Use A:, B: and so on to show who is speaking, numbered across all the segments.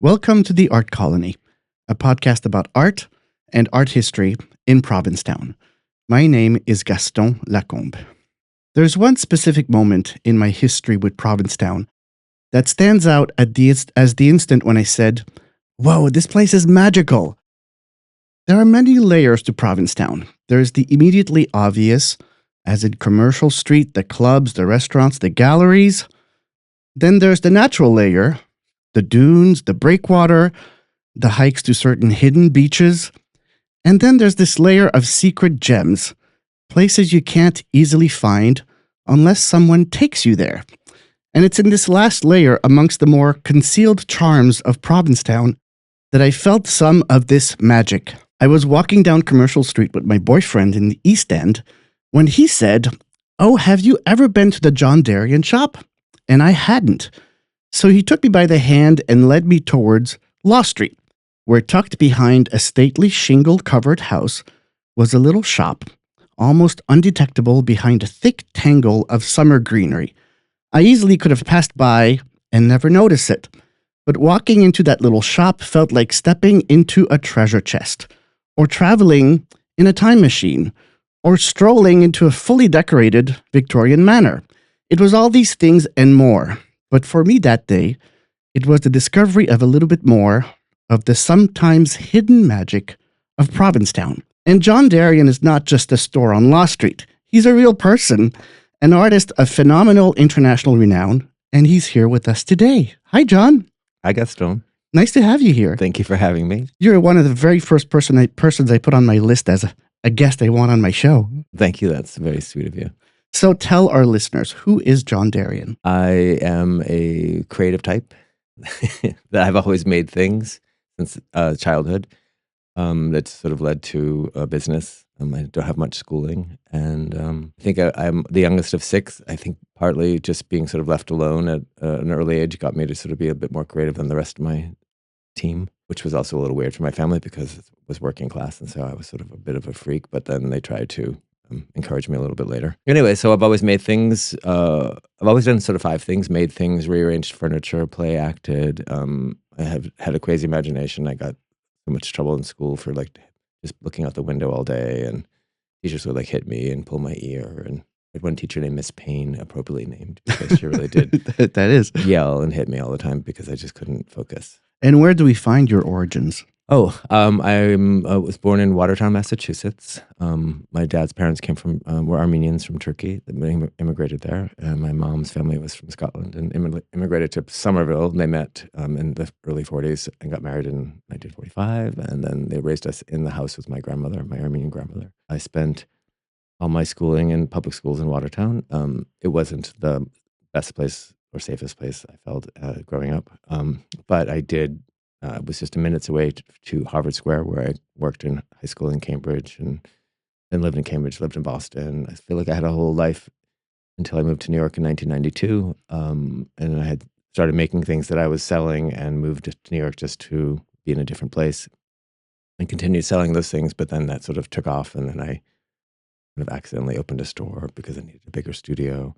A: Welcome to the Art Colony, a podcast about art and art history in Provincetown. My name is Gaston Lacombe. There's one specific moment in my history with Provincetown that stands out as the instant when I said, "Whoa, this place is magical." There are many layers to Provincetown. There's the immediately obvious, as in Commercial Street, the clubs, the restaurants, the galleries. Then there's the natural layer, the dunes, the breakwater, the hikes to certain hidden beaches. And then there's this layer of secret gems, places you can't easily find unless someone takes you there. And it's in this last layer, amongst the more concealed charms of Provincetown, that I felt some of this magic. I was walking down Commercial Street with my boyfriend in the East End when he said, "Oh, have you ever been to the John Derian shop?" And I hadn't. So he took me by the hand and led me towards Law Street, where tucked behind a stately shingle-covered house was a little shop, almost undetectable behind a thick tangle of summer greenery. I easily could have passed by and never noticed it, but walking into that little shop felt like stepping into a treasure chest, or traveling in a time machine, or strolling into a fully decorated Victorian manor. It was all these things and more. But for me that day, it was the discovery of a little bit more of the sometimes hidden magic of Provincetown. And John Derian is not just a store on Law Street. He's a real person, an artist of phenomenal international renown, and he's here with us today. Hi, John.
B: Hi, Gaston.
A: Nice to have you here.
B: Thank you for having me.
A: You're one of the very first persons I put on my list as a guest I want on my show.
B: Thank you. That's very sweet of you.
A: So tell our listeners, who is John Derian?
B: I am a creative type that I've always made things since childhood. That's sort of led to a business. I don't have much schooling. And I think I'm the youngest of six. I think partly just being sort of left alone at an early age got me to sort of be a bit more creative than the rest of my team, which was also a little weird for my family because it was working class. And so I was sort of a bit of a freak, but then they tried to encourage me a little bit later. Anyway, so I've always made things. I've always done sort of five things: made things, rearranged furniture, play acted. I have had a crazy imagination. I got so much trouble in school for like just looking out the window all day, and teachers would like hit me and pull my ear. And I had one teacher named Miss Payne, appropriately named, because she really did
A: That is.
B: yell and hit me all the time because I just couldn't focus.
A: And where do we find your origins?
B: I was born in Watertown, Massachusetts. My dad's parents were Armenians from Turkey that immigrated there. And my mom's family was from Scotland and immigrated to Somerville. They met in the early 40s and got married in 1945. And then they raised us in the house with my grandmother, my Armenian grandmother. I spent all my schooling in public schools in Watertown. It wasn't the best place or safest place I felt growing up. But I did. It was just a minutes away to Harvard Square, where I worked in high school in Cambridge and then lived in Cambridge, lived in Boston. I feel like I had a whole life until I moved to New York in 1992. And I had started making things that I was selling and moved to New York just to be in a different place and continued selling those things. But then that sort of took off. And then I kind of accidentally opened a store because I needed a bigger studio.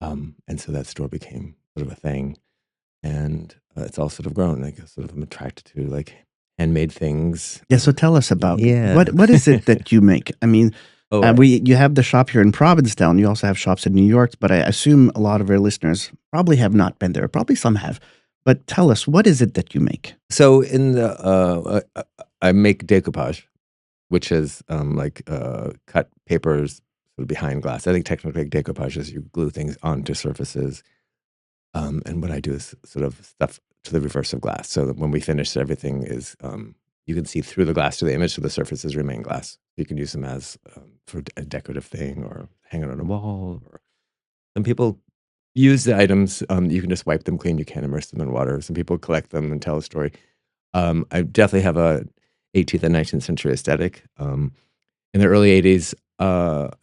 B: And so that store became sort of a thing. And it's all sort of grown. Like sort of I'm attracted to like handmade things.
A: Yeah, so tell us about
B: Yeah.
A: what is it that you make? I mean, you have the shop here in Provincetown. You also have shops in New York, but I assume a lot of our listeners probably have not been there. Probably some have. But tell us, what is it that you make?
B: So in the I make decoupage, which is cut papers sort of behind glass. I think technically decoupage is you glue things onto surfaces. And what I do is sort of stuff to the reverse of glass. So that when we finish, everything is, you can see through the glass to the image, so the surfaces remain glass. You can use them as for a decorative thing or hang it on a wall. Or some people use the items. You can just wipe them clean. You can't immerse them in water. Some people collect them and tell a story. I definitely have a 18th and 19th century aesthetic. In the early 80s,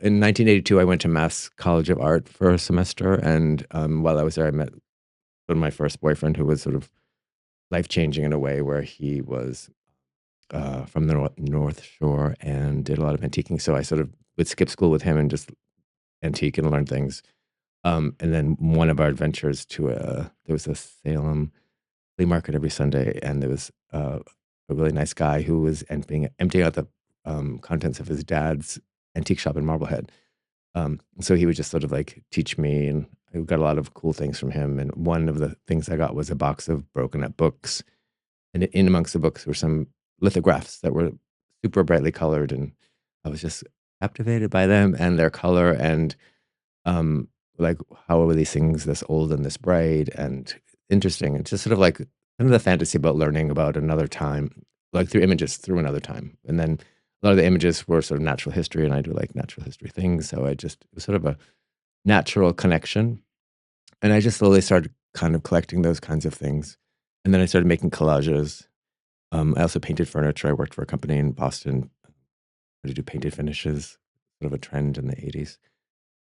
B: in 1982, I went to Mass College of Art for a semester, and while I was there, I met my first boyfriend, who was sort of life-changing in a way, where he was from the North Shore and did a lot of antiquing. So I sort of would skip school with him and just antique and learn things. And then one of our adventures there was a Salem flea market every Sunday, and there was a really nice guy who was emptying out the contents of his dad's antique shop in Marblehead. So he would just sort of like teach me, and I got a lot of cool things from him. And one of the things I got was a box of broken up books, and in amongst the books were some lithographs that were super brightly colored, and I was just captivated by them and their color, and um, like how are these things this old and this bright and interesting, and just sort of like kind of the fantasy about learning about another time, like through images through another time. And then a lot of the images were sort of natural history, and I do like natural history things, so it was sort of a natural connection, and I just slowly started kind of collecting those kinds of things, and then I started making collages. I also painted furniture. I worked for a company in Boston to do painted finishes, sort of a trend in the 80s.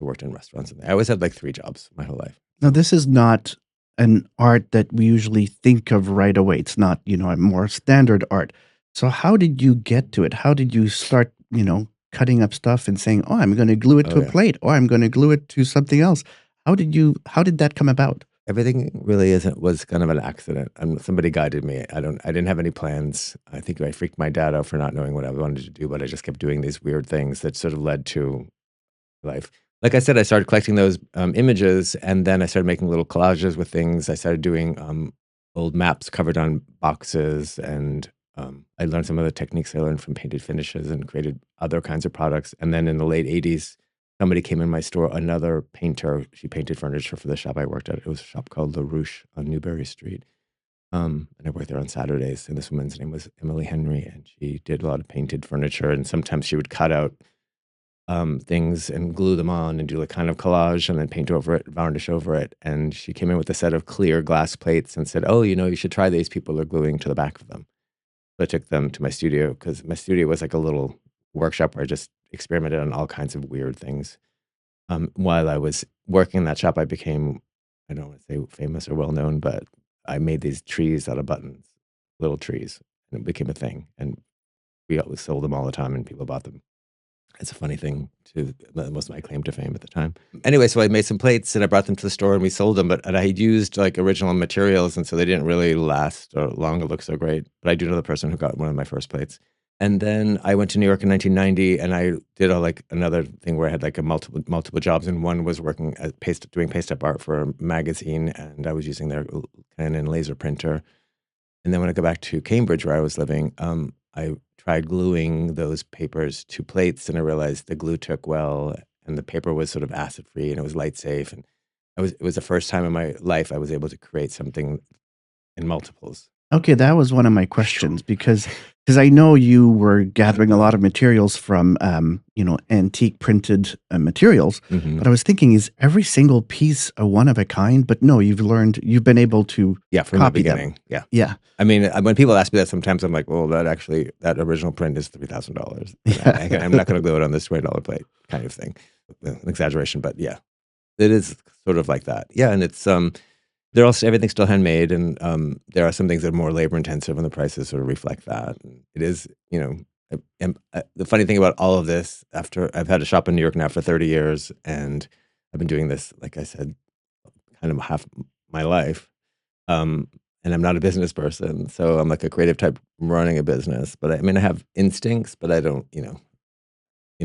B: I worked in restaurants, and I always had like 3 jobs my whole life.
A: Now,
B: So
A: this is not an art that we usually think of right away. It's not, a more standard art. So how did you get to it? How did you start, cutting up stuff and saying, "Oh, I'm going to glue it
B: oh,
A: to a
B: yeah.
A: plate, or I'm going to glue it to something else." How did that come about?
B: Everything really isn't was kind of an accident. Somebody guided me. I didn't have any plans. I think I freaked my dad out for not knowing what I wanted to do, but I just kept doing these weird things that sort of led to life. Like I said, I started collecting those, images, and then I started making little collages with things. I started doing, old maps covered on boxes, and, I learned some of the techniques I learned from painted finishes and created other kinds of products. And then in the late '80s, somebody came in my store, another painter. She painted furniture for the shop I worked at. It was a shop called La Ruche on Newbury Street. And I worked there on Saturdays, and this woman's name was Emily Henry, and she did a lot of painted furniture, and sometimes she would cut out things and glue them on and do like kind of collage and then paint over it, varnish over it. And she came in with a set of clear glass plates and said, "Oh, you should try these. People are gluing to the back of them." So I took them to my studio because my studio was like a little workshop where I just experimented on all kinds of weird things. While I was working in that shop, I became, I don't want to say famous or well known, but I made these trees out of buttons, little trees, and it became a thing. And we always sold them all the time and people bought them. It's a funny thing to that was my claim to fame at the time. Anyway, so I made some plates and I brought them to the store and we sold them, but and I had used like original materials, and so they didn't really last or long or look so great. But I do know the person who got one of my first plates. And then I went to New York in 1990, and I did another thing where I had like a multiple jobs, and one was working at doing paste up art for a magazine, and I was using their Canon laser printer. And then when I go back to Cambridge, where I was living, I tried gluing those papers to plates, and I realized the glue took well, and the paper was sort of acid free, and it was light safe, and it was the first time in my life I was able to create something in multiples.
A: Okay, that was one of my questions because I know you were gathering a lot of materials from, antique printed, materials,
B: Hmm.
A: but I was thinking, is every single piece a one of a kind? But no, you've been able to
B: Yeah, from the
A: copy them.
B: beginning. Yeah.
A: Yeah.
B: I mean, when people ask me that, sometimes I'm like, well, that original print is $3,000.
A: Yeah.
B: I'm not going to glue it on this $20 plate, kind of thing. An exaggeration, but yeah, it is sort of like that. Yeah, and it's everything's still handmade, and there are some things that are more labor intensive, and the prices sort of reflect that. And it is, the funny thing about all of this, after I've had a shop in New York now for 30 years, and I've been doing this, like I said, kind of half my life. Um, and I'm not a business person, so I'm like a creative type running a business. But I mean, I have instincts, but I don't,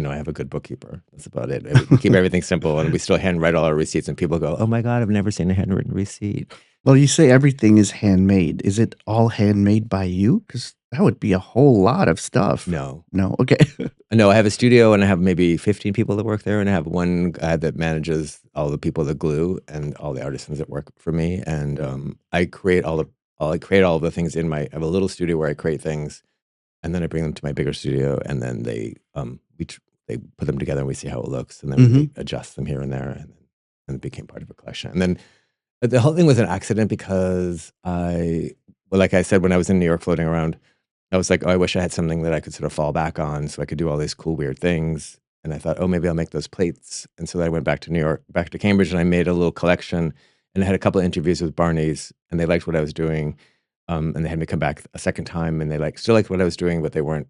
B: I have a good bookkeeper. That's about it. We keep everything simple, and we still handwrite all our receipts. And people go, "Oh my God, I've never seen a handwritten receipt."
A: Well, you say everything is handmade. Is it all handmade by you? Because that would be a whole lot of stuff.
B: No,
A: No? Okay.
B: no. I have a studio, and I have maybe 15 people that work there, and I have one guy that manages all the people that glue and all the artisans that work for me. And I create all the things I have a little studio where I create things, and then I bring them to my bigger studio, and then they put them together, and we see how it looks, and then we
A: Mhm.
B: adjust them here and there, and it became part of a collection. And then the whole thing was an accident because well, like I said, when I was in New York floating around, I was like, "Oh, I wish I had something that I could sort of fall back on, so I could do all these cool, weird things." And I thought, "Oh, maybe I'll make those plates." And so I went back to New York, back to Cambridge, and I made a little collection. And I had a couple of interviews with Barney's, and they liked what I was doing. And they had me come back a second time, and they still liked what I was doing, but they weren't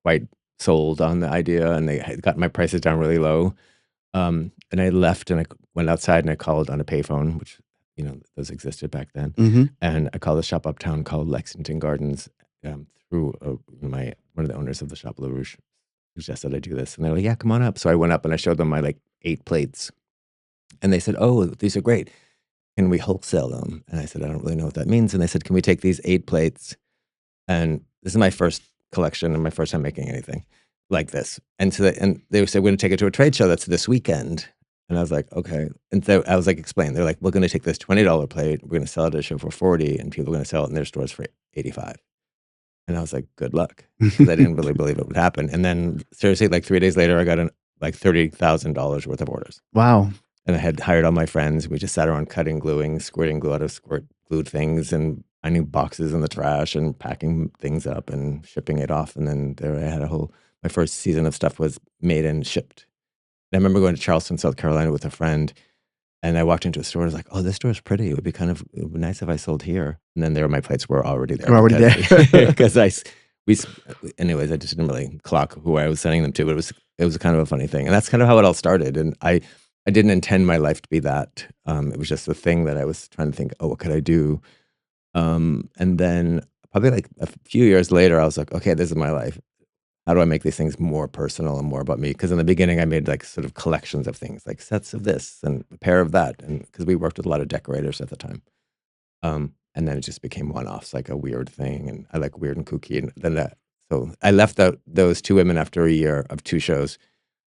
B: quite sold on the idea, and they had got my prices down really low. And I left, and I went outside, and I called on a payphone, which those existed back then.
A: Hmm.
B: And I called a shop uptown called Lexington Gardens, through one of the owners of the shop, LaRouche, suggested I do this. And they're like, yeah, come on up. So I went up and I showed them my like 8 plates. And they said, oh, these are great. Can we wholesale them? And I said, I don't really know what that means. And they said, can we take these 8 plates? And this is my first collection and my first time making anything like this. And they said, we're going to take it to a trade show that's this weekend. And I was like, okay. And so I was like, explain. They're like, we're going to take this $20 plate. We're going to sell it at a show for 40, and people are going to sell it in their stores for 85. And I was like, good luck, because I didn't really believe it would happen. And then seriously, like 3 days later, I got like $30,000 worth of orders.
A: Wow.
B: And I had hired all my friends. We just sat around cutting, gluing, squirting glue out of glued things, and finding boxes in the trash and packing things up and shipping it off. And then there I had my first season of stuff was made and shipped. And I remember going to Charleston, South Carolina with a friend, and I walked into a store. I was like, "Oh, this store is pretty. It would be nice if I sold here." And then my plates were already there.
A: We're already there.
B: Because anyways, I just didn't really clock who I was sending them to. But it was kind of a funny thing, and that's kind of how it all started. And I didn't intend my life to be that. It was just the thing that I was trying to think, oh, what could I do? And then probably like a few years later, I was like, okay, this is my life. How do I make these things more personal and more about me? Because in the beginning, I made like sort of collections of things, like sets of this and a pair of that. And because we worked with a lot of decorators at the time. And then it just became one-offs, like a weird thing. And I like weird and kooky. And then so I left those two women after a year of 2 shows.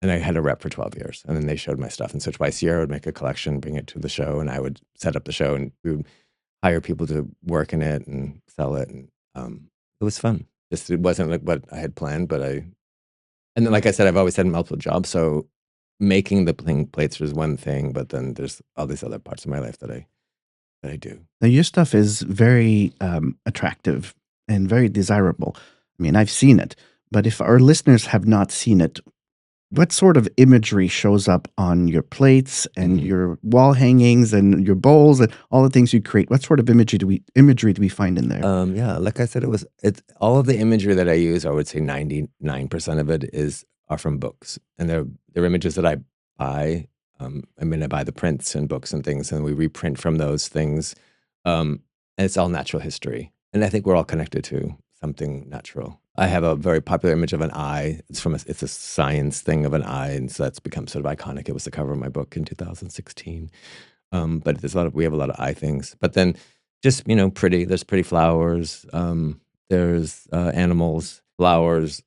B: And I had a rep for 12 years. And then they showed my stuff. And so twice a year, I would make a collection, bring it to the show, and I would set up the show, and we would hire people to work in it and sell it. And it was fun. Just it wasn't like what I had planned, and then, like I said, I've always had multiple jobs. So making the plates was one thing, but then there's all these other parts of my life that I do.
A: Now, your stuff is very attractive and very desirable. I mean, I've seen it, but if our listeners have not seen it, what sort of imagery shows up on your plates and your wall hangings and your bowls and all the things you create? What sort of imagery do we find in there?
B: Yeah, like I said, it's all of the imagery that I use. I would say 99% of it are from books, and they're images that I buy. I buy the prints and books and things, and we reprint from those things. And it's all natural history, and I think we're all connected to something natural. I have a very popular image of an eye. It's a science thing of an eye, and so that's become sort of iconic. It was the cover of my book in 2016. But we have a lot of eye things. But then just, pretty. There's pretty flowers. There's animals, flowers,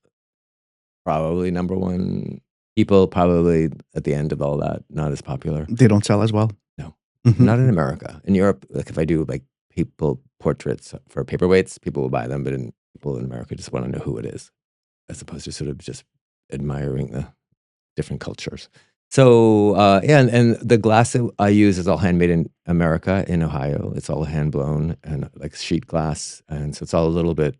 B: probably number one. People probably at the end of all that, not as popular.
A: They don't sell as well?
B: No,
A: Mhm.
B: not in America. In Europe, like if I do like people portraits for paperweights, people will buy them. But people in America just want to know who it is, as opposed to sort of just admiring the different cultures. So yeah, and the glass that I use is all handmade in America, in Ohio. It's all hand blown and like sheet glass, and so it's all a little bit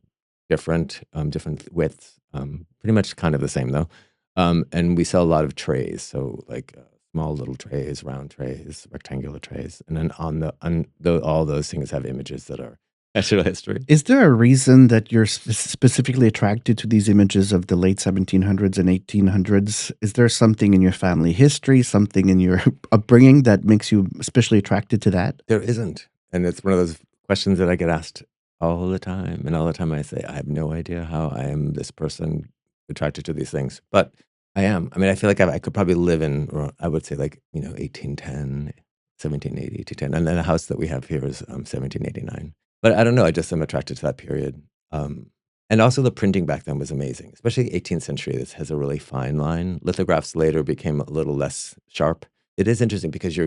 B: different, different widths. Pretty much kind of the same though. And we sell a lot of trays, so like small little trays, round trays, rectangular trays, and then all those things have images that are natural history.
A: Is there a reason that you're specifically attracted to these images of the late 1700s and 1800s? Is there something in your family history, something in your upbringing that makes you especially attracted to that?
B: There isn't. And it's one of those questions that I get asked all the time. And all the time I say, I have no idea how I am this person attracted to these things. But I am. I mean, I feel like I could probably live in, or I would say like, 1810, 1780, 1810. And then the house that we have here is 1789. But I don't know. I just am attracted to that period. And also the printing back then was amazing, especially the 18th century. This has a really fine line. Lithographs later became a little less sharp. It is interesting because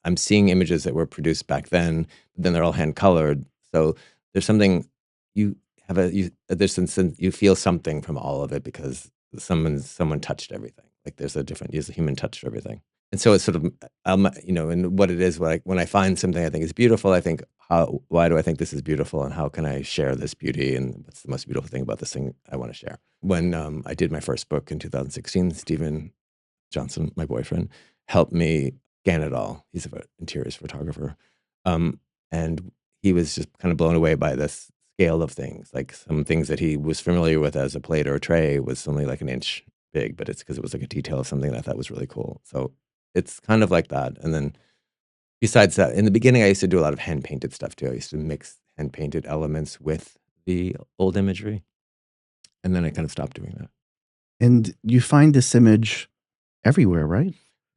B: I'm seeing images that were produced back then, but then they're all hand colored. So there's something you you feel something from all of it because someone touched everything. Like there's a human touch to everything. And so it's sort of, and what it is, when I find something I think is beautiful, I think, why do I think this is beautiful, and how can I share this beauty, and what's the most beautiful thing about this thing I want to share? When I did my first book in 2016, Stephen Johnson, my boyfriend, helped me scan it all. He's an interiors photographer. And he was just kind of blown away by this scale of things. Like some things that he was familiar with as a plate or a tray was only like an inch big, but it's because it was like a detail of something that I thought was really cool. So it's kind of like that. And then Besides that, in the beginning, I used to do a lot of hand painted stuff too. I used to mix hand painted elements with the old imagery, and then I kind of stopped doing that.
A: And you find this image everywhere, right?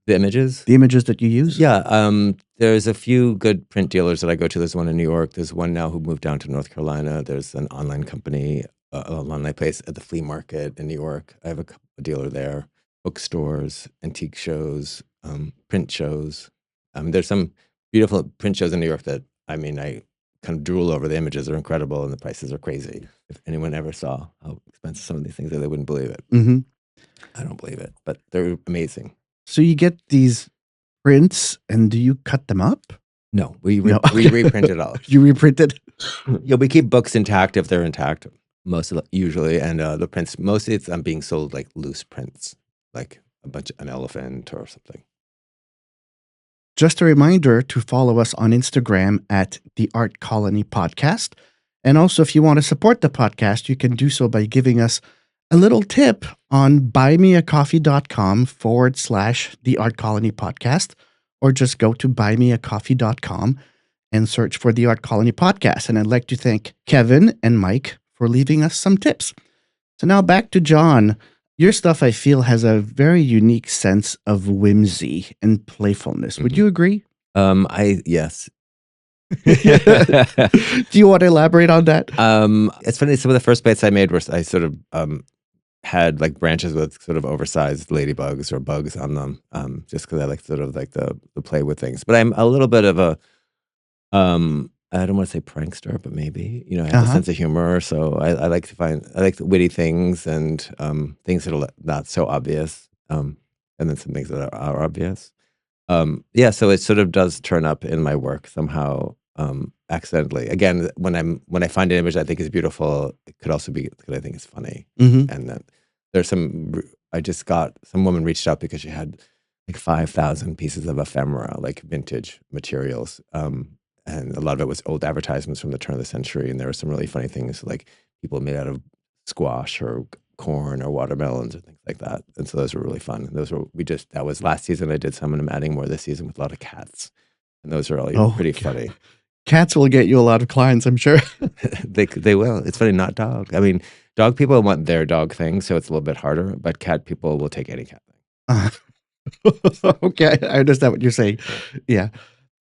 B: The images,
A: The images that you use?
B: yeah. There's a few good print dealers that I go to. There's one in New York. There's one now who moved down to North Carolina. There's an online company, an online place at the flea market in New York. I have a dealer there. Bookstores, antique shows, print shows. There's some beautiful print shows in New York that I kind of drool over. The images are incredible and the prices are crazy. If anyone ever saw how expensive some of these things are, they wouldn't believe it.
A: Mm-hmm.
B: I don't believe it, but they're amazing.
A: So you get these prints, and do you cut them up?
B: No, we
A: No.
B: reprint it all.
A: You reprint it?
B: Yeah, we keep books intact if they're intact, usually, and the prints mostly it's being sold like loose prints, like an elephant or something.
A: Just a reminder to follow us on Instagram at the Art Colony Podcast. And also, if you want to support the podcast, you can do so by giving us a little tip on buymeacoffee.com/the Art Colony Podcast, or just go to buymeacoffee.com and search for the Art Colony Podcast. And I'd like to thank Kevin and Mike for leaving us some tips. So now back to John. Your stuff, I feel, has a very unique sense of whimsy and playfulness. Would you agree?
B: Yes.
A: Do you want to elaborate on that?
B: It's funny. Some of the first baits I made were I sort of had like branches with sort of oversized ladybugs or bugs on them, just because I like sort of like the play with things. But I'm a little bit of a I don't want to say prankster, but maybe I have a sense of humor. So I like the witty things and things that are not so obvious, and then some things that are obvious. Yeah, so it sort of does turn up in my work somehow, accidentally. Again, when I find an image I think is beautiful, it could also be because I think it's funny.
A: Mm-hmm.
B: And then there's some woman reached out because she had like 5,000 pieces of ephemera, like vintage materials. And a lot of it was old advertisements from the turn of the century. And there were some really funny things like people made out of squash or corn or watermelons or things like that. And so those were really fun. That was last season. I did some, and I'm adding more this season with a lot of cats. And those are all pretty funny.
A: Cats will get you a lot of clients, I'm sure.
B: They will. It's funny, not dog. I mean, dog people want their dog thing, so it's a little bit harder, but cat people will take any cat thing.
A: Okay, I understand what you're saying. Yeah.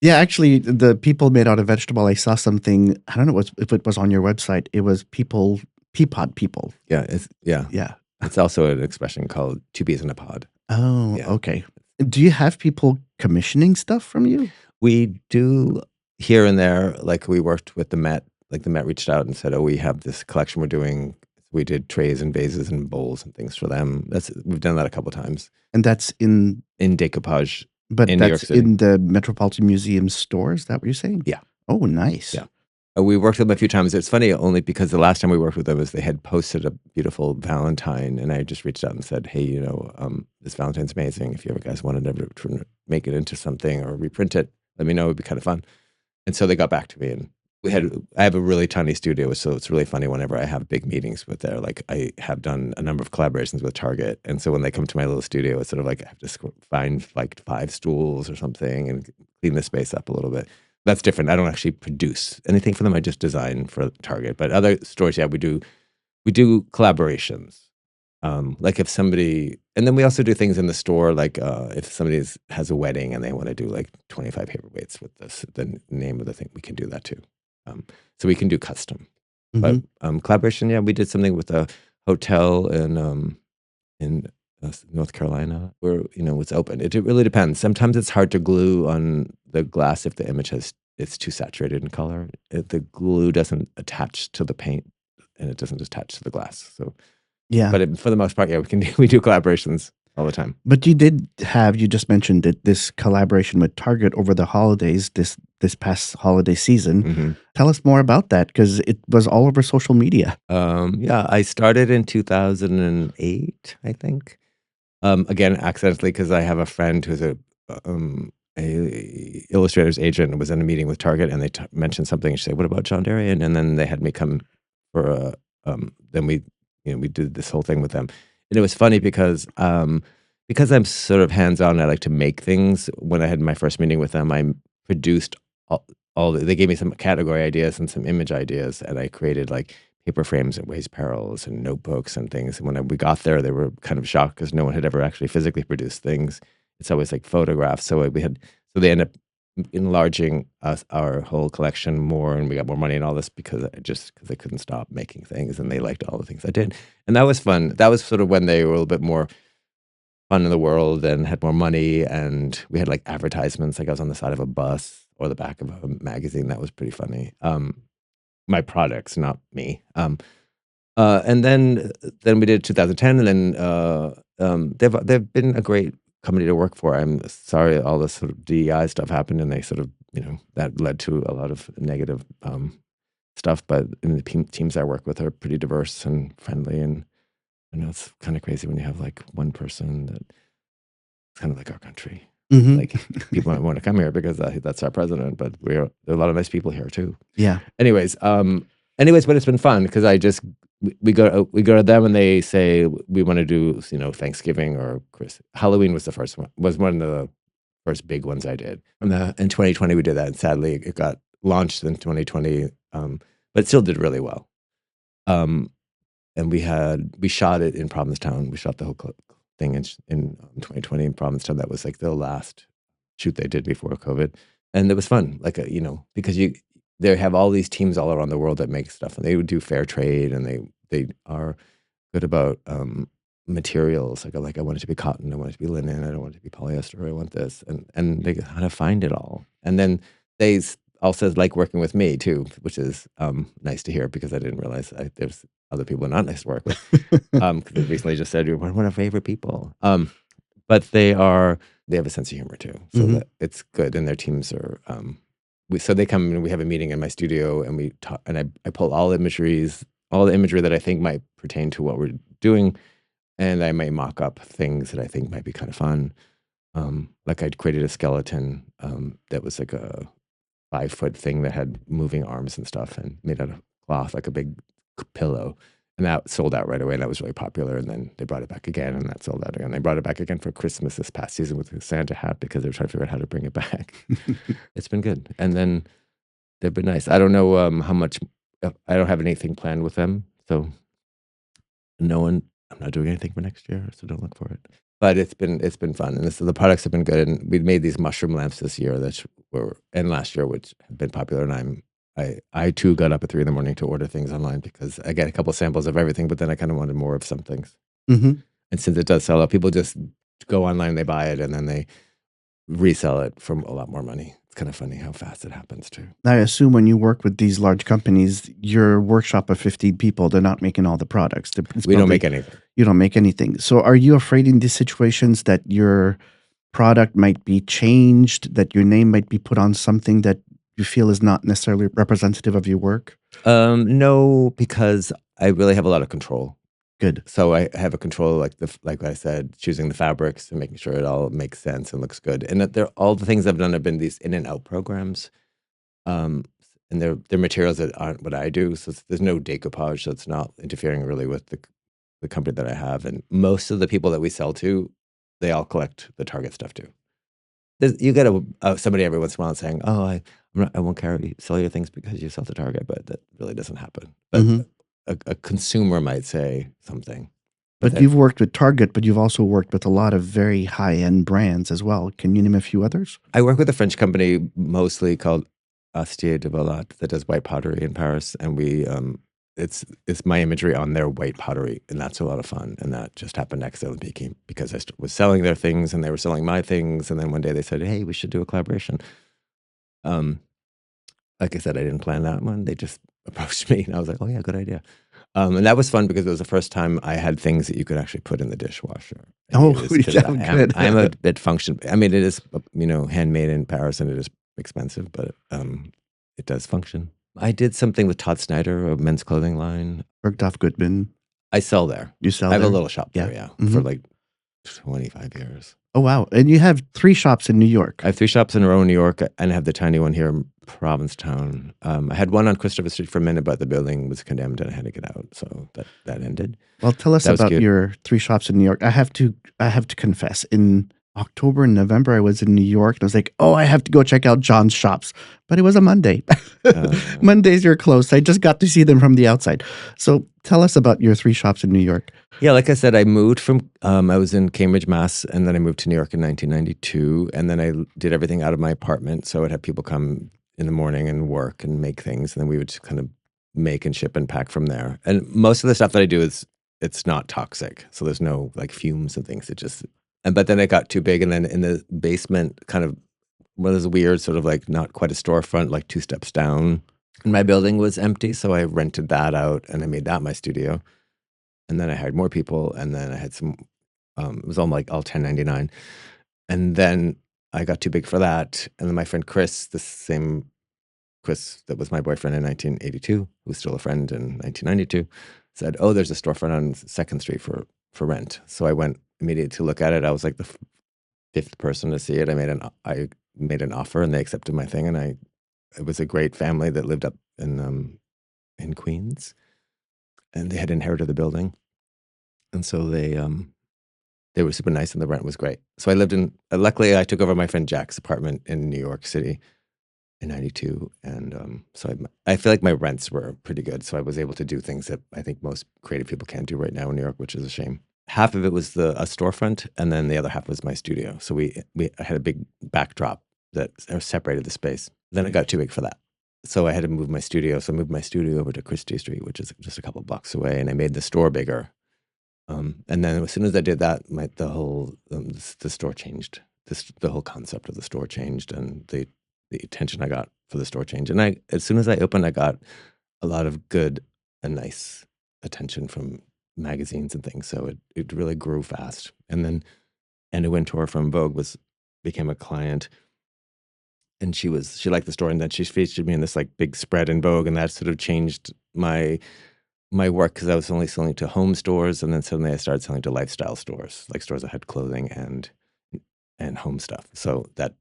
A: Yeah, actually, the people made out of vegetable, I saw something, I don't know if it was on your website. It was peapod people.
B: Yeah.
A: Yeah.
B: It's also an expression called 2 peas in a pod.
A: Oh,
B: Yeah.
A: okay. Do you have people commissioning stuff from you?
B: We do here and there. Like we worked with the Met. Like the Met reached out and said, "Oh, we have this collection we're doing." We did trays and vases and bowls and things for them. We've done that a couple times.
A: And that's in
B: decoupage,
A: but
B: in New York
A: that's
B: City.
A: in the Metropolitan Museum store. Is that what you're saying?
B: Yeah.
A: Oh, nice.
B: Yeah. We worked with them a few times. It's funny only because the last time we worked with them was they had posted a beautiful Valentine, and I just reached out and said, "Hey, this Valentine's amazing. If you ever guys wanted to make it into something or reprint it, let me know. It'd be kind of fun." And so they got back to me, and I have a really tiny studio, so it's really funny whenever I have big meetings with there. Like I have done a number of collaborations with Target, and so when they come to my little studio, it's sort of like I have to find like 5 stools or something and clean the space up a little bit. That's different. I don't actually produce anything for them. I just design for Target. But other stores, yeah, we do collaborations. Like if somebody, and then we also do things in the store. Like if somebody has a wedding and they want to do like 25 paperweights with the name of the thing, we can do that too. So we can do custom.
A: Mm-hmm.
B: But collaboration, yeah, we did something with a hotel in North Carolina where it's open. It really depends. Sometimes it's hard to glue on the glass if the image it's too saturated in color. The glue doesn't attach to the paint, and it doesn't attach to the glass. So
A: yeah.
B: But for the most part, yeah, we do collaborations all the time.
A: But you just mentioned that this collaboration with Target over the holidays, this past holiday season.
B: Mm-hmm.
A: Tell us more about that, because it was all over social media.
B: Yeah, I started in 2008, I think. Again, accidentally, because I have a friend who's a illustrator's agent and was in a meeting with Target, and they mentioned something. And she said, "What about John Derian?" And then they had me come for then we did this whole thing with them. And it was funny because I'm sort of hands-on. I like to make things. When I had my first meeting with them, produced they gave me some category ideas and some image ideas, and I created like paper frames and waste barrels and notebooks and things. And when we got there, they were kind of shocked because no one had ever actually physically produced things. It's always like photographs. So they ended up enlarging our whole collection more, and we got more money and all this because I couldn't stop making things, and they liked all the things I did, and that was fun. That was sort of when they were a little bit more fun in the world and had more money, and we had like advertisements. Like I was on the side of a bus or the back of a magazine. That was pretty funny. My products, not me. And then we did 2010, and then they've been a great company to work for. I'm sorry all this sort of DEI stuff happened, and they sort of that led to a lot of negative stuff. But in the teams I work with are pretty diverse and friendly, and it's kind of crazy when you have like one person that it's kind of like our country.
A: Mm-hmm.
B: Like people might want to come here because that's our president, but there are a lot of nice people here too.
A: Yeah.
B: Anyways, but it's been fun because we go to them and they say we want to do Thanksgiving or Halloween was one of the first big ones I did. And in 2020 we did that, and sadly it got launched in 2020, but it still did really well. And we shot it in Provincetown. We shot the whole thing in 2020 in Provincetown. That was like the last shoot they did before COVID, and it was fun. Like because they have all these teams all around the world that make stuff, and they would do fair trade, and they are good about materials. Like I want it to be cotton, I want it to be linen, I don't want it to be polyester, I want this, and they kind of find it all. And then they also like working with me too, which is nice to hear because I didn't realize there's other people not nice to work with. Because they recently just said you're one of our favorite people. But they have a sense of humor too, so that it's good, and their teams are. So they come and we have a meeting in my studio, and we talk, and I pull all the imagery that I think might pertain to what we're doing, and I may mock up things that I think might be kind of fun. Like I'd created a skeleton that was like a 5-foot thing that had moving arms and stuff, and made out of cloth, like a big pillow. And that sold out right away, and that was really popular. And then they brought it back again, and that sold out again. They brought it back again for Christmas this past season with a Santa hat because they were trying to figure out how to bring it back. It's been good. And then they've been nice. I don't know how much, I don't have anything planned with them. So I'm not doing anything for next year, so don't look for it. But it's been fun, and the products have been good. And we've made these mushroom lamps this year and last year, which have been popular. And I too got up at 3 a.m. to order things online because I get a couple samples of everything, but then I kind of wanted more of some things.
A: Mm-hmm.
B: And since it does sell out, people just go online, they buy it, and then they resell it for a lot more money. It's kind of funny how fast it happens too.
A: I assume when you work with these large companies, your workshop of 15 people, they're not making all the products.
B: We don't make anything.
A: You don't make anything. So are you afraid in these situations that your product might be changed, that your name might be put on something that you feel is not necessarily representative of your work?
B: No, because I really have a lot of control.
A: Good.
B: So I have a control, like I said, choosing the fabrics and making sure it all makes sense and looks good. And that all the things I've done have been these in and out programs, and they're materials that aren't what I do. So there's no decoupage, so it's not interfering really with the company that I have. And most of the people that we sell to, they all collect the Target stuff too. You get somebody every once in a while saying, "Oh, I won't sell your things because you sell to Target," but that really doesn't happen. But a consumer might say something.
A: But you've worked with Target, but you've also worked with a lot of very high-end brands as well. Can you name a few others?
B: I work with a French company mostly called Astier de Volat that does white pottery in Paris, and it's my imagery on their white pottery, and that's a lot of fun. And that just happened accidentally because I was selling their things, and they were selling my things, and then one day they said, "Hey, we should do a collaboration." Like I said, I didn't plan that one. They just approached me, and I was like, "Oh yeah, good idea." And that was fun because it was the first time I had things that you could actually put in the dishwasher.
A: Good.
B: I'm a bit function. I mean, it is handmade in Paris, and it is expensive, but it does function. I did something with Todd Snyder, a men's clothing line.
A: Bergdorf Goodman.
B: I sell there.
A: You sell
B: I have
A: there?
B: a little shop there, for like 25 years.
A: Oh, wow. And you have 3 shops in New York.
B: I have 3 shops in a row in New York, and I have the tiny one here in Provincetown. I had one on Christopher Street for a minute, but the building was condemned and I had to get out, so that ended.
A: Well, tell us about your 3 shops in New York. I have to confess, in October and November, I was in New York and I was like, oh, I have to go check out John's shops. But it was a Monday.
B: Uh,
A: Mondays are closed. I just got to see them from the outside. So tell us about your 3 shops in New York.
B: yeah, like I said, I moved from, I was in Cambridge, Mass, and then I moved to New York in 1992. And then I did everything out of my apartment. So I'd have people come in the morning and work and make things. And then we would just kind of make and ship and pack from there. And most of the stuff that I do it's not toxic. So there's no like fumes and things. But then it got too big. And then in the basement, kind of, well, there's a weird sort of like not quite a storefront, like 2 steps down. And my building was empty. So I rented that out and I made that my studio. And then I hired more people, and then I had some. It was all 1099, and then I got too big for that. And then my friend Chris, the same Chris that was my boyfriend in 1982, who's still a friend in 1992, said, "Oh, there's a storefront on Second Street for rent." So I went immediately to look at it. I was like the 5th person to see it. I made an offer, and they accepted my thing. And it was a great family that lived up in Queens, and they had inherited the building. And so they were super nice and the rent was great. So I lived luckily I took over my friend Jack's apartment in New York City in 92. And so I feel like my rents were pretty good. So I was able to do things that I think most creative people can't do right now in New York, which is a shame. Half of it was a storefront, and then the other half was my studio. So I had a big backdrop that separated the space. Then it got too big for that. So I had to move my studio. So I moved my studio over to Christie Street, which is just a couple blocks away, and I made the store bigger. And then as soon as I did that, the store changed. The whole concept of the store changed, and the attention I got for the store changed. And as soon as I opened, I got a lot of good and nice attention from magazines and things. So it really grew fast. And then Anna Wintour from Vogue became a client, and she liked the store, and then she featured me in this like big spread in Vogue, and that sort of changed my work, because I was only selling to home stores, and then suddenly I started selling to lifestyle stores, like stores that had clothing and home stuff. So that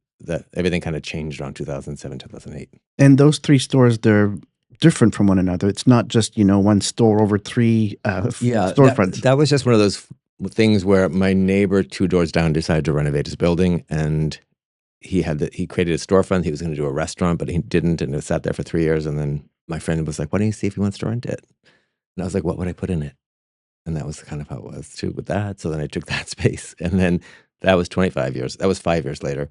B: everything kind of changed around 2007, 2008.
A: And those 3 stores, they're different from one another. It's not just, one store over 3 storefronts.
B: That was just one of those things where my neighbor 2 doors down decided to renovate his building, and he created a storefront. He was going to do a restaurant, but he didn't, and it sat there for 3 years. And then my friend was like, "Why don't you see if he wants to rent it?" And I was like, "What would I put in it?" And that was kind of how it was too with that. So then I took that space, and then that was 25 years. That was 5 years later.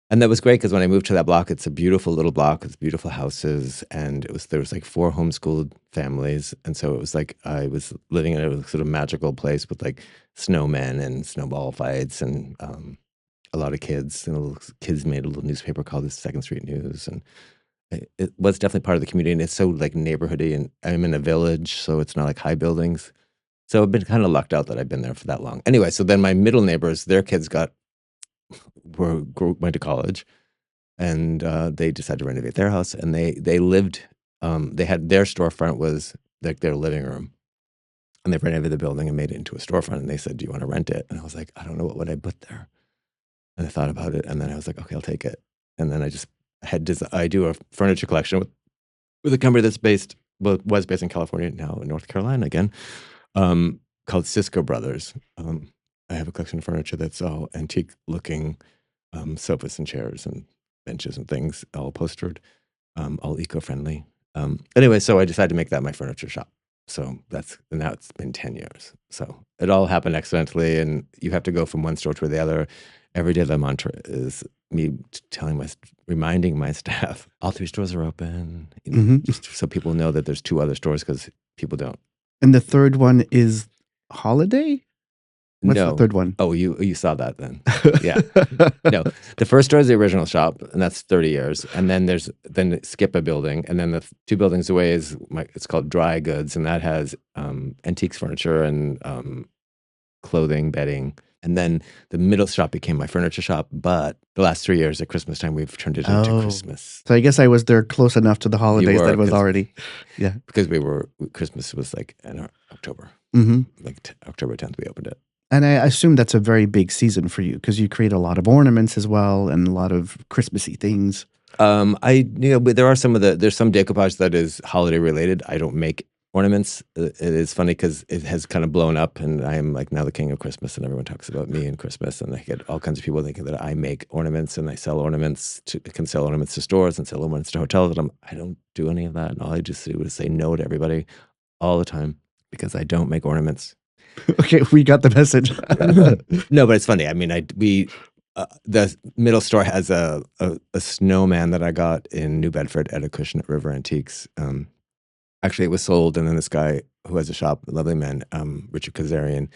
B: And that was great, because when I moved to that block, it's a beautiful little block with beautiful houses, and there was like 4 homeschooled families. And so it was like I was living in a sort of magical place with like snowmen and snowball fights, and a lot of kids. And kids made a little newspaper called the Second Street News, and it was definitely part of the community. And it's so like neighborhoody, and I'm in a village, so it's not like high buildings. So I've been kind of lucked out that I've been there for that long. Anyway, so then my middle neighbors, their kids went to college, and they decided to renovate their house, and they lived. They had their storefront was like their living room, and they renovated the building and made it into a storefront. And they said, "Do you want to rent it?" And I was like, "I don't know, what would I put there?" And I thought about it, and then I was like, "Okay, I'll take it." And then I do a furniture collection with a company was based in California, now in North Carolina again, called Cisco Brothers. I have a collection of furniture that's all antique-looking, sofas and chairs and benches and things, all upholstered, all eco-friendly. Anyway, so I decided to make that my furniture shop. So now it's been 10 years. So it all happened accidentally, and you have to go from one store to the other. Every day the mantra is me reminding my staff, all 3 stores are open, just so people know that there's 2 other stores, because people don't.
A: And the third one is Holiday? What's the third one?
B: Oh, you saw that then. Yeah. No, the first store is the original shop, and that's 30 years. And then skip a building, and then the 2 buildings away it's called Dry Goods, and that has antiques furniture and clothing, bedding. And then the middle shop became my furniture shop. But the last 3 years at Christmas time, we've turned it into Christmas.
A: So I guess I was there close enough to the holidays that it was already, yeah.
B: Because Christmas was like in October. Like October 10th, we opened it.
A: And I assume that's a very big season for you, because you create a lot of ornaments as well, and a lot of Christmassy things.
B: But there's some decoupage that is holiday related. I don't make ornaments. It is funny because it has kind of blown up, and I am like now the king of Christmas, and everyone talks about me and Christmas, and I get all kinds of people thinking that I make ornaments and I sell ornaments can sell ornaments to stores and sell ornaments to hotels. And I don't do any of that, and all I just do is say no to everybody all the time because I don't make ornaments.
A: Okay, we got the message.
B: No, but it's funny. I mean, the middle store has a snowman that I got in New Bedford at Acushnet River Antiques. Actually, it was sold, and then this guy who has a shop, a lovely man, Richard Kazarian,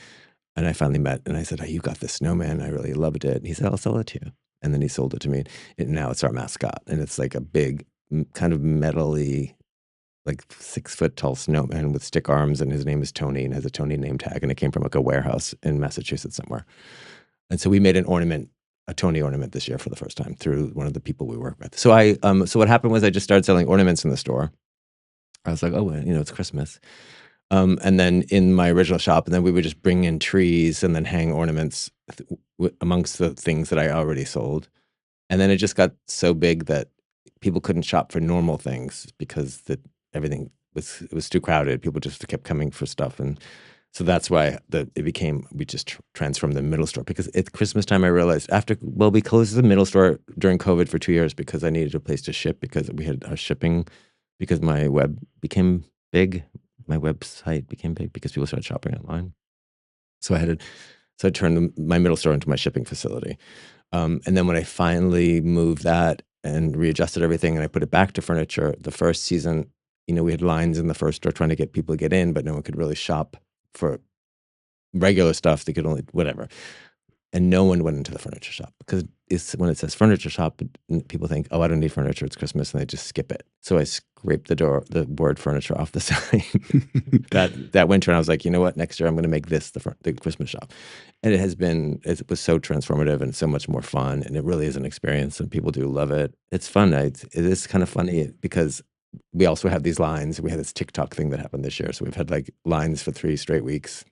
B: and I finally met, and I said, "Oh, you got this snowman. I really loved it." And he said, "I'll sell it to you." And then he sold it to me. And now it's our mascot, and it's like a big, kind of metally, like 6 foot tall snowman with stick arms, and his name is Tony, and has a Tony name tag, and it came from like a warehouse in Massachusetts somewhere. And so we made an ornament, a Tony ornament this year for the first time through one of the people we work with. So so what happened was I just started selling ornaments in the store. I was like, oh, well, it's Christmas. And then in my original shop, and then we would just bring in trees and then hang ornaments amongst the things that I already sold. And then it just got so big that people couldn't shop for normal things because everything was too crowded. People just kept coming for stuff. And so that's why we just transformed the middle store, because at Christmas time I realized we closed the middle store during COVID for 2 years because I needed a place to ship, because we had our shipping, because my web became big. My website became big because people started shopping online. So I turned my middle store into my shipping facility. And then when I finally moved that and readjusted everything and I put it back to furniture, the first season, we had lines in the first store trying to get people to get in, but no one could really shop for regular stuff. They could only, whatever. And no one went into the furniture shop because when it says furniture shop, people think, oh, I don't need furniture, it's Christmas, and they just skip it. So I scraped the word furniture off the sign that winter, and I was like, you know what? Next year I'm going to make this the Christmas shop. And it was so transformative and so much more fun, and it really is an experience, and people do love it. It's fun. It is kind of funny because we also have these lines. We had this TikTok thing that happened this year, so we've had like lines for 3 straight weeks.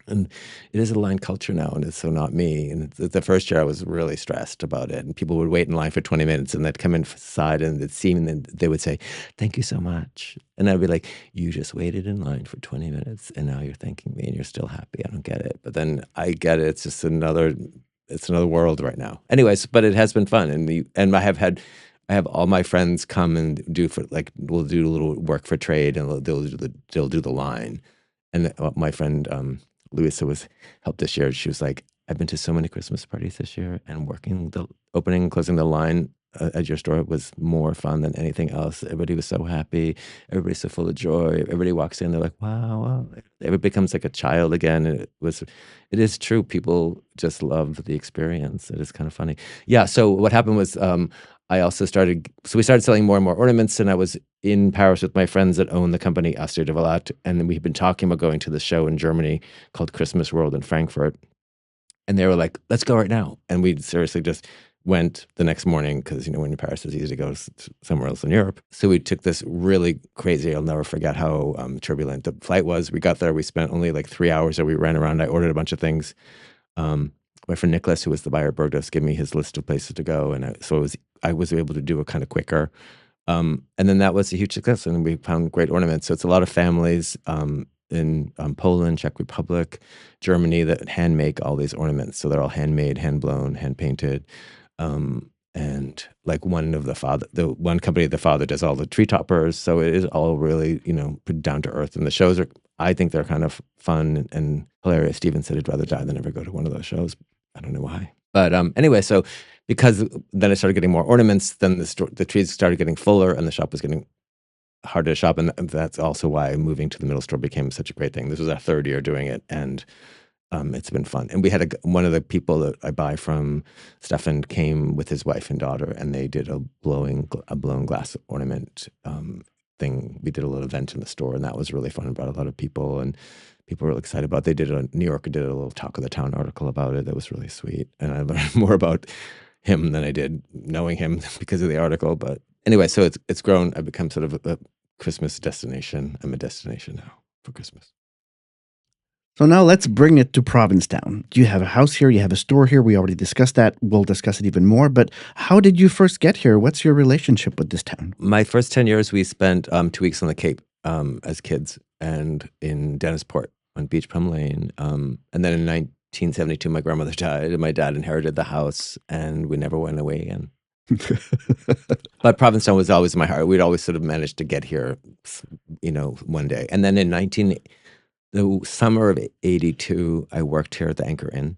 B: And it is a line culture now, and it's so not me. And the first year I was really stressed about it, and people would wait in line for 20 minutes, and they'd come inside and they'd see me, and then they would say, "Thank you so much." And I'd be like, "You just waited in line for 20 minutes, and now you're thanking me, and you're still happy. I don't get it." But then I get it. It's just another world right now. Anyways, but it has been fun, and I have all my friends come and we'll do a little work for trade, and they'll do the line. And my friend Louisa helped this year. She was like, I've been to so many Christmas parties this year, and working the opening and closing the line at your store was more fun than anything else. Everybody was so happy. Everybody's so full of joy. Everybody walks in, they're like, wow, wow. Everybody becomes like a child again. And it is true. People just love the experience. It is kind of funny. Yeah. So what happened was, we started selling more and more ornaments, and I was in Paris with my friends that own the company Aster de Valat, and then we had been talking about going to the show in Germany called Christmas World in Frankfurt, and they were like, let's go right now. And we seriously just went the next morning because, when you're in Paris, it's easy to go somewhere else in Europe. So we took this really crazy, I'll never forget how turbulent the flight was. We got there, we spent only like 3 hours, and we ran around. I ordered a bunch of things. My friend Nicholas, who was the buyer at Bergdorf's, gave me his list of places to go, and I was able to do it kind of quicker. And then that was a huge success, and we found great ornaments. So it's a lot of families in Poland, Czech Republic, Germany that hand make all these ornaments. So they're all handmade, hand blown, hand painted. And like the one company, the father does all the tree toppers. So it is all really, pretty down to earth. And the shows I think they're kind of fun and hilarious. Steven said he'd rather die than ever go to one of those shows. I don't know why. But anyway, so because then I started getting more ornaments, then the trees started getting fuller, and the shop was getting harder to shop. And that's also why moving to the middle store became such a great thing. This was our 3rd year doing it, and it's been fun. And we had one of the people that I buy from, Stefan, came with his wife and daughter, and they did a blown glass ornament thing. We did a little event in the store, and that was really fun. It brought a lot of people, and people were really excited about it. New Yorker did a little Talk of the Town article about it. That was really sweet. And I learned more about him than I did knowing him because of the article. But anyway, so it's grown. I've become sort of a Christmas destination. I'm a destination now for Christmas.
A: So now let's bring it to Provincetown. You have a house here, you have a store here. We already discussed that. We'll discuss it even more. But how did you first get here? What's your relationship with this town?
B: My first 10 years, we spent 2 weeks on the Cape. as kids, and in Dennisport on Beach Plum Lane. And then in 1972, my grandmother died, and my dad inherited the house, and we never went away again. But Provincetown was always in my heart. We'd always sort of managed to get here, one day. And then in the summer of '82, I worked here at the Anchor Inn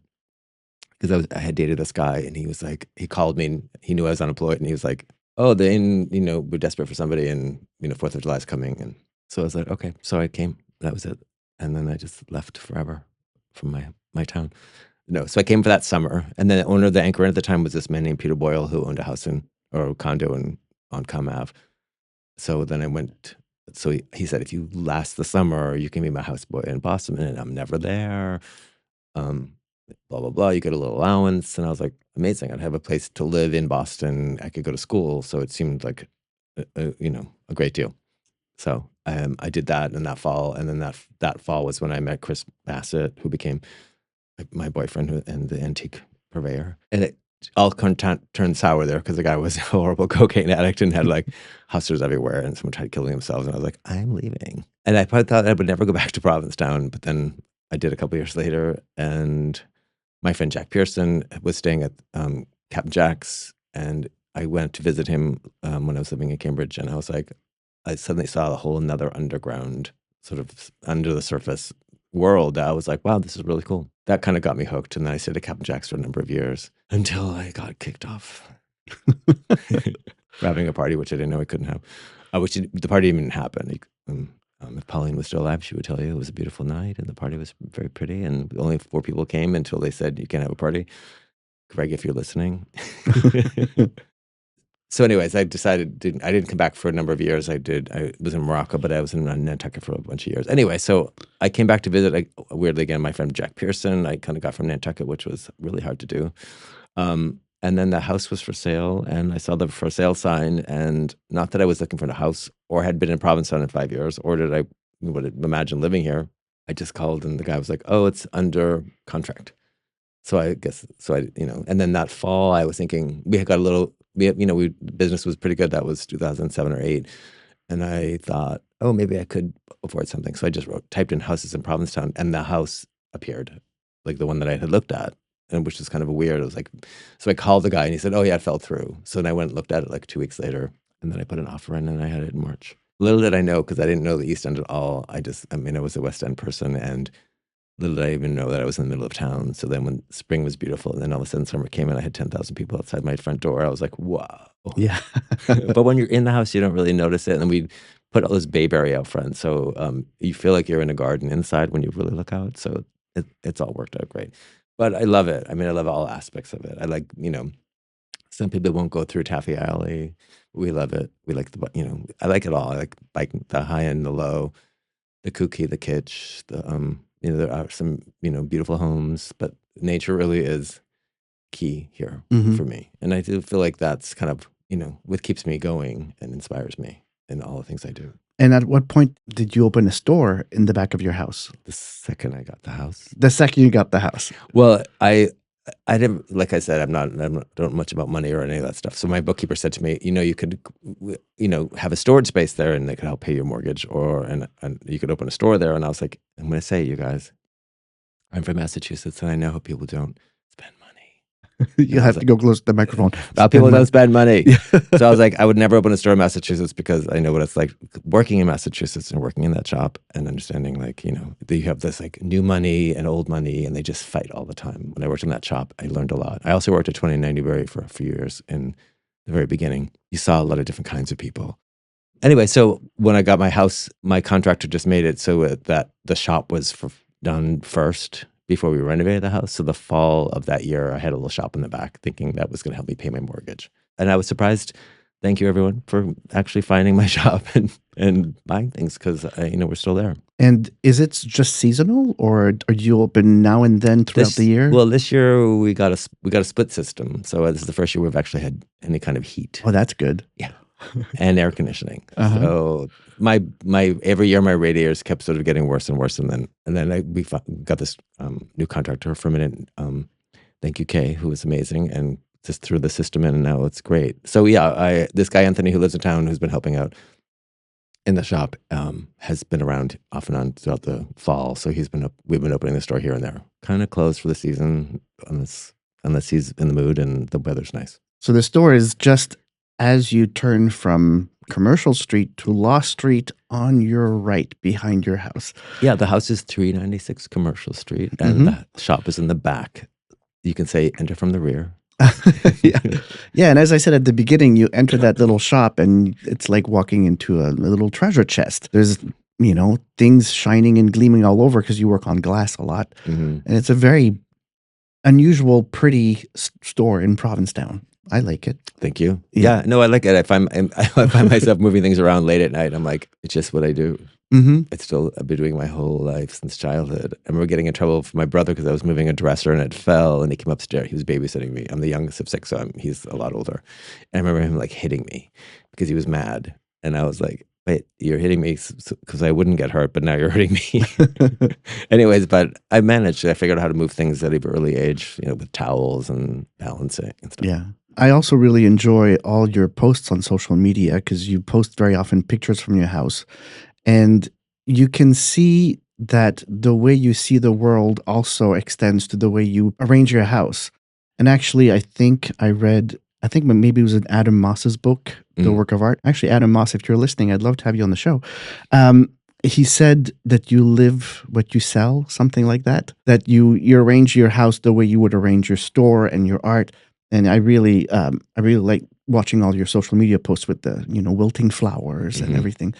B: because I had dated this guy, and he called me, and he knew I was unemployed, and he was like, "Oh, the inn, we're desperate for somebody, and 4th of July is coming." And so I was like, "Okay." So I came. That was it. And then I just left forever from my town. No, so I came for that summer, and then the owner of the Anchor Inn at the time was this man named Peter Boyle, who owned a house or a condo on Com Ave. So then I went. So he said, "If you last the summer, you can be my houseboy in Boston." And I'm never there. Um, blah blah blah. You get a little allowance, and I was like, amazing. I'd have a place to live in Boston. I could go to school, so it seemed like a great deal. So I did that in that fall, and then that fall was when I met Chris Bassett, who became my boyfriend and the antique purveyor. And it all turned sour there because the guy was a horrible cocaine addict and had like hustlers everywhere, and someone tried killing themselves. And I was like, I'm leaving. And I probably thought I would never go back to Provincetown, but then I did a couple years later, and my friend Jack Pearson was staying at Captain Jack's, and I went to visit him when I was living in Cambridge, and I suddenly saw a whole another underground, sort of under the surface world. I was like, wow, this is really cool. That kind of got me hooked, and then I stayed at Captain Jack's for a number of years until I got kicked off. For having a party, which I didn't know I couldn't have. The party didn't even happen. If Pauline was still alive, she would tell you it was a beautiful night, and the party was very pretty, and only 4 people came until they said, you can't have a party. Greg, if you're listening. So anyways, I decided I didn't come back for a number of years. I was in Morocco, but I was in Nantucket for a bunch of years. Anyway, so I came back to visit, weirdly again, my friend Jack Pearson. I kind of got from Nantucket, which was really hard to do. And then the house was for sale, and I saw the for sale sign, and not that I was looking for a house or had been in Provincetown in 5 years, or did I would imagine living here. I just called, and the guy was like, oh, it's under contract. So I guess, and then that fall I was thinking we had got a little, business was pretty good. That was 2007 or 8. And I thought, oh, maybe I could afford something. So I just typed in houses in Provincetown, and the house appeared, like the one that I had looked at, and which was kind of weird. It was like, so I called the guy, and he said, oh yeah, it fell through. So then I went and looked at it like 2 weeks later, and then I put an offer in, and I had it in March. Little did I know, because I didn't know the East End at all. I was a West End person, and little did I even know that I was in the middle of town. So then when spring was beautiful, and then all of a sudden summer came, and I had 10,000 people outside my front door, I was like, wow.
A: Yeah.
B: But when you're in the house, you don't really notice it. And we put all this bayberry out front. So you feel like you're in a garden inside when you really look out. So it's all worked out great. But I love it. I mean, I love all aspects of it. I like, some people won't go through Taffy Alley. We love it. We like I like it all. I like biking, the high and the low, the kooky, the kitsch, there are some, beautiful homes, but nature really is key here for me. And I do feel like that's kind of, what keeps me going and inspires me in all the things I do.
A: And at what point did you open a store in the back of your house?
B: The second I got the house.
A: The second you got the house.
B: Well, I didn't, like I said, I don't know much about money or any of that stuff. So my bookkeeper said to me, you could, have a storage space there, and they could help pay your mortgage, and you could open a store there. And I was like, I'm going to say, you guys, I'm from Massachusetts, and I know how people don't spend money.
A: You have to go close to the microphone.
B: People don't spend money. So I was like, I would never open a store in Massachusetts, because I know what it's like working in Massachusetts and working in that shop, and understanding that you have this like new money and old money, and they just fight all the time. When I worked in that shop, I learned a lot. I also worked at 29 Newbury for a few years in the very beginning. You saw a lot of different kinds of people. Anyway, so when I got my house, my contractor just made it so that the shop was done first before we renovated the house. So the fall of that year, I had a little shop in the back, thinking that was going to help me pay my mortgage. And I was surprised. Thank you, everyone, for actually finding my shop and buying things, because we're still there.
A: And is it just seasonal, or are you open now and then throughout the year?
B: Well, this year we got a split system. So this is the first year we've actually had any kind of heat.
A: Oh, that's good.
B: Yeah. And air conditioning. So my every year my radiators kept sort of getting worse and worse, and then we got this new contractor for a minute. Thank you, Kay, who was amazing, and just threw the system in, and now it's great. So yeah, this guy Anthony, who lives in town, who's been helping out, in the shop has been around off and on throughout the fall. So we've been opening the store here and there. Kind of closed for the season unless he's in the mood and the weather's nice.
A: So the store is just as you turn from Commercial Street to Law Street on your right behind your house.
B: Yeah, the house is 396 Commercial Street, and the shop is in the back. You can say enter from the rear.
A: Yeah, and as I said at the beginning, you enter that little shop and it's like walking into a little treasure chest. There's, things shining and gleaming all over because you work on glass a lot. And it's a very unusual, pretty store in Provincetown. I like it.
B: Thank you. Yeah, no, I like it. I find myself moving things around late at night. I'm like, it's just what I do. I've been doing my whole life since childhood. I remember getting in trouble for my brother because I was moving a dresser and it fell and he came upstairs. He was babysitting me. I'm the youngest of 6, so he's a lot older. And I remember him like hitting me because he was mad. And I was like, wait, you're hitting me because I wouldn't get hurt, but now you're hurting me. Anyways, but I managed. I figured out how to move things at an early age, with towels and balancing and stuff.
A: Yeah. I also really enjoy all your posts on social media because you post very often pictures from your house. And you can see that the way you see the world also extends to the way you arrange your house. And actually, I think maybe it was in Adam Moss's book, The Work of Art. Actually, Adam Moss, if you're listening, I'd love to have you on the show. He said that you live what you sell, something like that. That you arrange your house the way you would arrange your store and your art. And I really like watching all your social media posts with the wilting flowers and everything.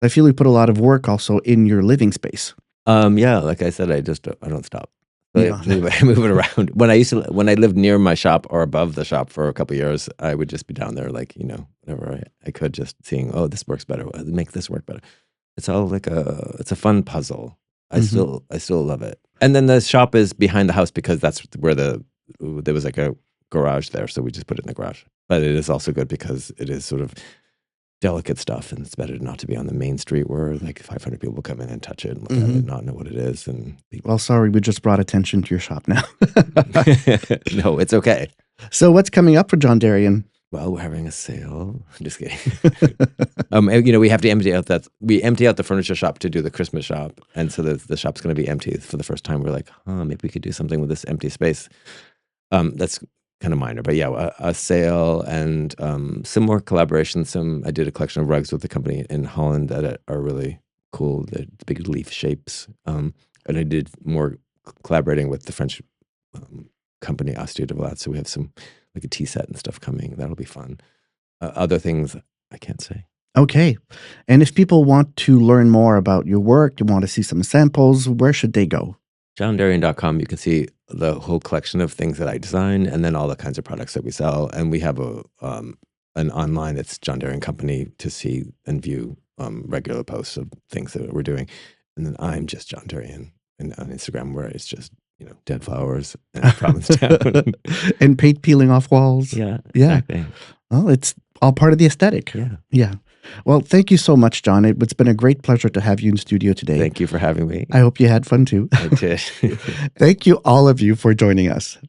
A: I feel you put a lot of work also in your living space.
B: Yeah, like I said, I don't stop. I move it around. When I lived near my shop or above the shop for a couple of years, I would just be down there, like whenever I could, just seeing, oh, this works better, make this work better. It's all like it's a fun puzzle. I still love it. And then the shop is behind the house because that's where there was like a garage there, so we just put it in the garage. But it is also good because it is sort of delicate stuff, and it's better not to be on the main street where like 500 people come in and touch it and look at it and not know what it is.
A: Well, sorry, we just brought attention to your shop now.
B: No, it's okay.
A: So what's coming up for John Derian?
B: Well, we're having a sale. I'm just kidding. We have to empty out the furniture shop to do the Christmas shop, and so the shop's going to be empty for the first time. We're like, maybe we could do something with this empty space. That's kind of minor, but yeah, a sale and some more collaborations. I did a collection of rugs with the company in Holland that are really cool. The big leaf shapes, and I did more collaborating with the French company Astia de Valade. So we have some like a tea set and stuff coming. That'll be fun. Other things I can't say.
A: Okay, and if people want to learn more about your work, you want to see some samples, where should they go?
B: JohnDerian.com. You can see the whole collection of things that I design, and then all the kinds of products that we sell. And we have an online, it's John Derian Company, to see and view regular posts of things that we're doing. And then I'm just John Derian on Instagram, where it's just dead flowers and Provincetown
A: and paint peeling off walls.
B: Yeah, exactly.
A: Well, it's all part of the aesthetic. Yeah. Well, thank you so much, John. It's been a great pleasure to have you in studio today.
B: Thank you for having me.
A: I hope you had fun too.
B: I did.
A: Thank you, all of you, for joining us.